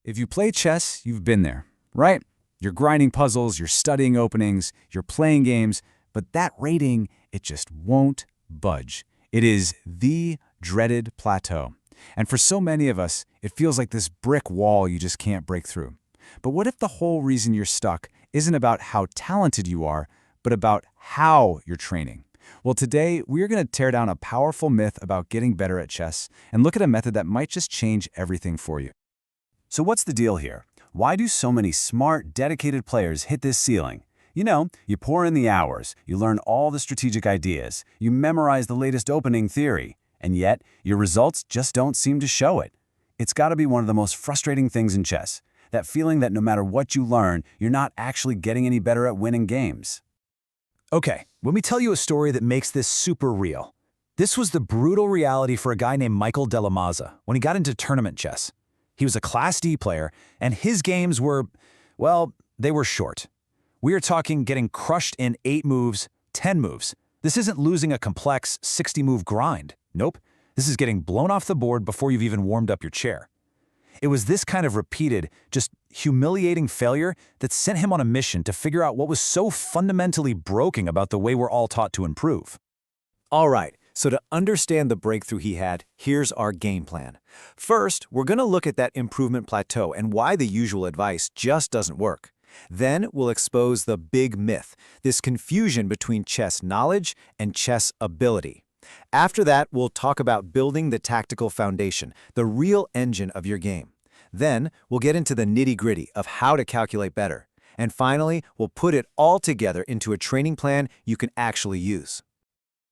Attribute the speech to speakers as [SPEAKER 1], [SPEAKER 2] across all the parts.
[SPEAKER 1] If you play chess, you've been there, right? You're grinding puzzles, you're studying openings, you're playing games, but that rating, it just won't budge. It is the dreaded plateau. And for so many of us, it feels like this brick wall you just can't break through. But what if the whole reason you're stuck isn't about how talented you are, but about how you're training? Well, today, we're going to tear down a powerful myth about getting better at chess and look at a method that might just change everything for you.
[SPEAKER 2] So what's the deal here? Why do so many smart, dedicated players hit this ceiling? You know, you pour in the hours, you learn all the strategic ideas, you memorize the latest opening theory, and yet your results just don't seem to show it. It's got to be one of the most frustrating things in chess, that feeling that no matter what you learn, you're not actually getting any better at winning games.
[SPEAKER 3] Okay, let me tell you a story that makes this super real. This was the brutal reality for a guy named Michael Della Mazza when he got into tournament chess. He was a Class D player, and his games were, well, they were short. We are talking getting crushed in 8 moves, 10 moves. This isn't losing a complex 60-move grind. Nope. This is getting blown off the board before you've even warmed up your chair. It was this kind of repeated, just humiliating failure that sent him on a mission to figure out what was so fundamentally broken about the way we're all taught to improve. All right, so to understand the breakthrough he had, here's our game plan. First, we're going to look at that improvement plateau and why the usual advice just doesn't work. Then we'll expose the big myth, this confusion between chess knowledge and chess ability. After that, we'll talk about building the tactical foundation, the real engine of your game. Then, we'll get into the nitty-gritty of how to calculate better. And finally, we'll put it all together into a training plan you can actually use.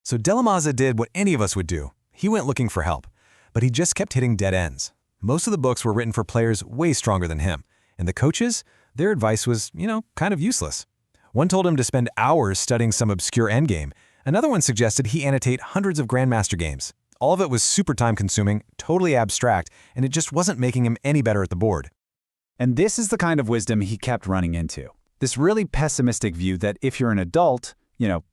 [SPEAKER 4] So Della Mazza did what any of us would do. He went looking for help, but he just kept hitting dead ends. Most of the books were written for players way stronger than him, and the coaches, their advice was, kind of useless. One told him to spend hours studying some obscure endgame. Another one suggested he annotate hundreds of Grandmaster games. All of it was super time-consuming, totally abstract, and it just wasn't making him any better at the board.
[SPEAKER 1] And this is the kind of wisdom he kept running into. This really pessimistic view that if you're an adult,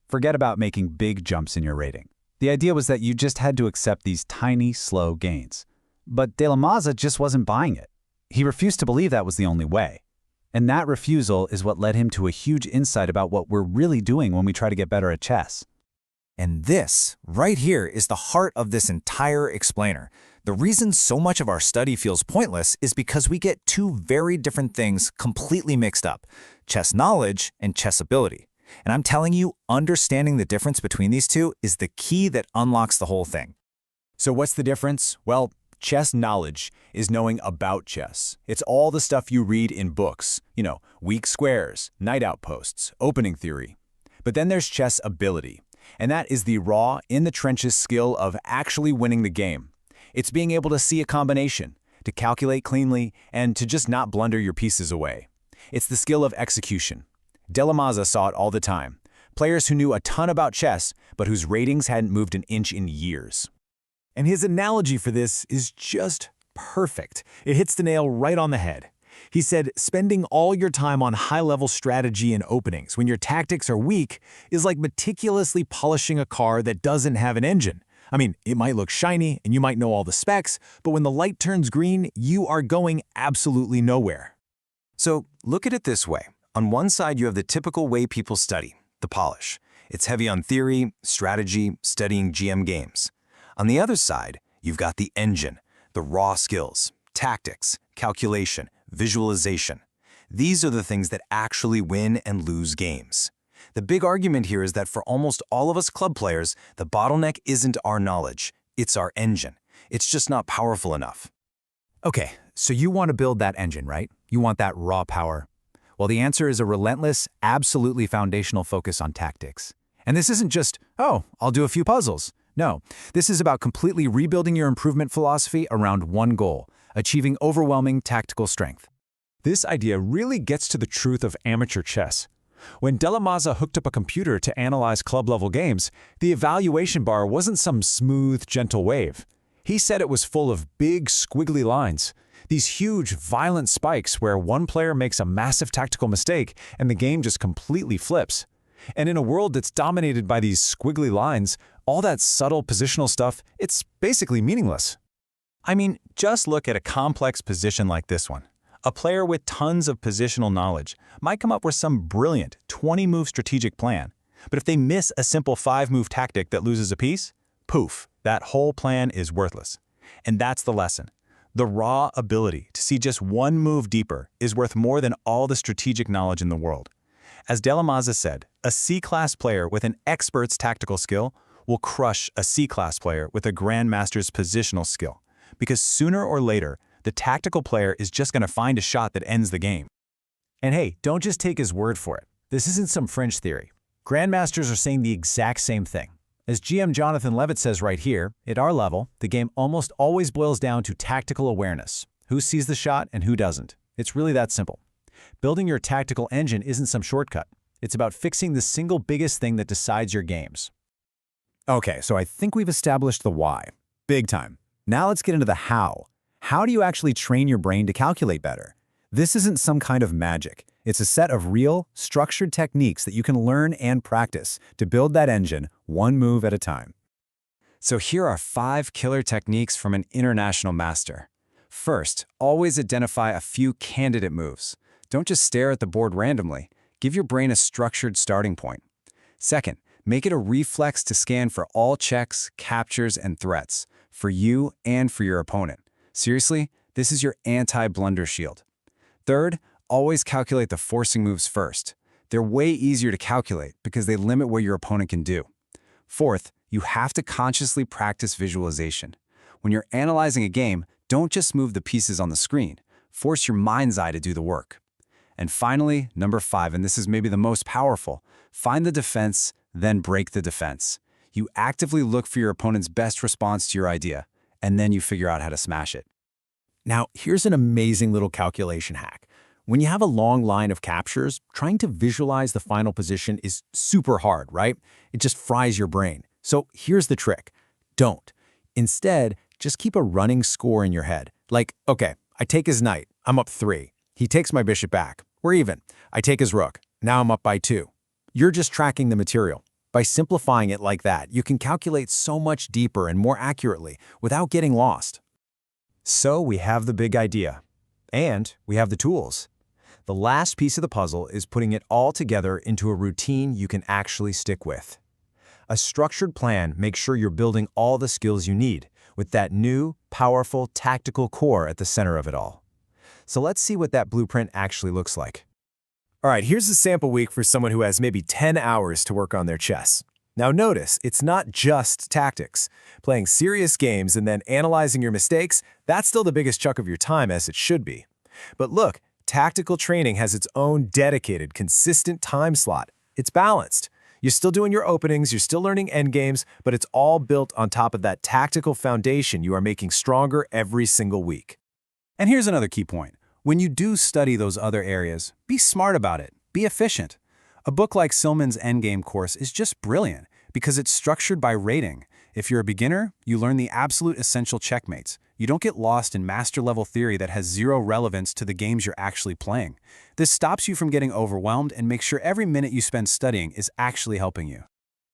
[SPEAKER 1] forget about making big jumps in your rating. The idea was that you just had to accept these tiny, slow gains. But Della Mazza just wasn't buying it. He refused to believe that was the only way. And that refusal is what led him to a huge insight about what we're really doing when we try to get better at chess.
[SPEAKER 3] And this, right here, is the heart of this entire explainer. The reason so much of our study feels pointless is because we get two very different things completely mixed up: chess knowledge and chess ability. And I'm telling you, understanding the difference between these two is the key that unlocks the whole thing.
[SPEAKER 2] So what's the difference? Well, chess knowledge is knowing about chess. It's all the stuff you read in books. Weak squares, knight outposts, opening theory. But then there's chess ability. And that is the raw, in-the-trenches skill of actually winning the game. It's being able to see a combination, to calculate cleanly, and to just not blunder your pieces away. It's the skill of execution. Della Mazza saw it all the time. Players who knew a ton about chess, but whose ratings hadn't moved an inch in years. And his analogy for this is just perfect. It hits the nail right on the head. He said, spending all your time on high-level strategy and openings when your tactics are weak is like meticulously polishing a car that doesn't have an engine. I mean, it might look shiny and you might know all the specs, but when the light turns green, you are going absolutely nowhere.
[SPEAKER 4] So look at it this way. On one side, you have the typical way people study, the polish. It's heavy on theory, strategy, studying GM games. On the other side, you've got the engine, the raw skills, tactics, calculation, visualization. These are the things that actually win and lose games. The big argument here is that for almost all of us club players, the bottleneck isn't our knowledge, it's our engine. It's just not powerful enough.
[SPEAKER 3] Okay, so you want to build that engine, right? You want that raw power. Well, the answer is a relentless, absolutely foundational focus on tactics. And this isn't just, oh, I'll do a few puzzles. No, this is about completely rebuilding your improvement philosophy around one goal: achieving overwhelming tactical strength.
[SPEAKER 5] This idea really gets to the truth of amateur chess. When Della Mazza hooked up a computer to analyze club-level games, the evaluation bar wasn't some smooth, gentle wave. He said it was full of big, squiggly lines. These huge, violent spikes where one player makes a massive tactical mistake and the game just completely flips. And in a world that's dominated by these squiggly lines, all that subtle positional stuff, it's basically meaningless.
[SPEAKER 2] I mean, just look at a complex position like this one. A player with tons of positional knowledge might come up with some brilliant 20-move strategic plan, but if they miss a simple 5-move tactic that loses a piece, poof, that whole plan is worthless. And that's the lesson. The raw ability to see just one move deeper is worth more than all the strategic knowledge in the world. As Delamaza said, a C-class player with an expert's tactical skill will crush a C-class player with a grandmaster's positional skill, because sooner or later, the tactical player is just going to find a shot that ends the game.
[SPEAKER 3] And hey, don't just take his word for it. This isn't some fringe theory. Grandmasters are saying the exact same thing. As GM Jonathan Levitt says right here, at our level, the game almost always boils down to tactical awareness. Who sees the shot and who doesn't? It's really that simple. Building your tactical engine isn't some shortcut. It's about fixing the single biggest thing that decides your games.
[SPEAKER 2] Okay, so I think we've established the why. Big time. Now let's get into the how. How do you actually train your brain to calculate better? This isn't some kind of magic. It's a set of real, structured techniques that you can learn and practice to build that engine one move at a time.
[SPEAKER 1] So here are 5 killer techniques from an international master. First, always identify a few candidate moves. Don't just stare at the board randomly. Give your brain a structured starting point. Second, make it a reflex to scan for all checks, captures, and threats, for you and for your opponent. Seriously, this is your anti-blunder shield. Third, always calculate the forcing moves first. They're way easier to calculate because they limit what your opponent can do. Fourth, you have to consciously practice visualization. When you're analyzing a game, don't just move the pieces on the screen. Force your mind's eye to do the work. And finally, number 5, and this is maybe the most powerful, find the defense, then break the defense. You actively look for your opponent's best response to your idea, and then you figure out how to smash it.
[SPEAKER 2] Now, here's an amazing little calculation hack. When you have a long line of captures, trying to visualize the final position is super hard, right? It just fries your brain. So here's the trick. Don't. Instead, just keep a running score in your head. Like, okay, I take his knight, I'm up 3. He takes my bishop back, we're even. I take his rook, now I'm up by 2. You're just tracking the material. By simplifying it like that, you can calculate so much deeper and more accurately without getting lost.
[SPEAKER 3] So we have the big idea. And we have the tools. The last piece of the puzzle is putting it all together into a routine you can actually stick with. A structured plan makes sure you're building all the skills you need, with that new, powerful, tactical core at the center of it all. So let's see what that blueprint actually looks like.
[SPEAKER 2] All right, here's a sample week for someone who has maybe 10 hours to work on their chess. Now notice, it's not just tactics. Playing serious games and then analyzing your mistakes, that's still the biggest chunk of your time, as it should be. But look, tactical training has its own dedicated, consistent time slot. It's balanced. You're still doing your openings, you're still learning endgames, but it's all built on top of that tactical foundation you are making stronger every single week.
[SPEAKER 1] And here's another key point. When you do study those other areas, be smart about it. Be efficient. A book like Silman's Endgame course is just brilliant because it's structured by rating. If you're a beginner, you learn the absolute essential checkmates. You don't get lost in master-level theory that has zero relevance to the games you're actually playing. This stops you from getting overwhelmed and makes sure every minute you spend studying is actually helping you.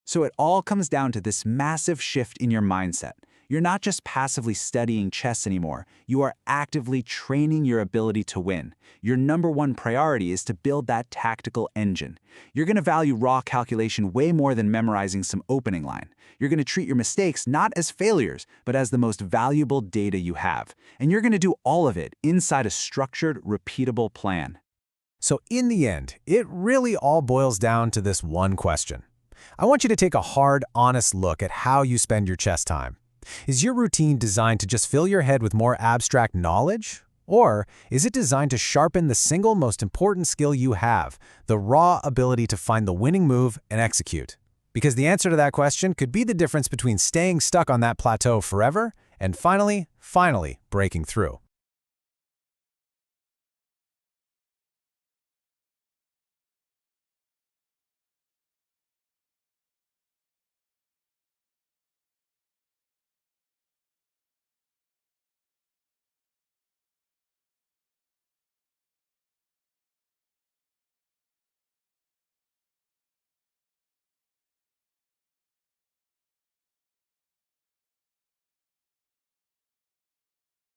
[SPEAKER 1] So it all comes down to this massive shift in your mindset. You're not just passively studying chess anymore. You are actively training your ability to win. Your number one priority is to build that tactical engine. You're going to value raw calculation way more than memorizing some opening line. You're going to treat your mistakes not as failures, but as the most valuable data you have. And you're going to do all of it inside a structured, repeatable plan.
[SPEAKER 3] So in the end, it really all boils down to this one question. I want you to take a hard, honest look at how you spend your chess time. Is your routine designed to just fill your head with more abstract knowledge? Or is it designed to sharpen the single most important skill you have, the raw ability to find the winning move and execute? Because the answer to that question could be the difference between staying stuck on that plateau forever and finally breaking through.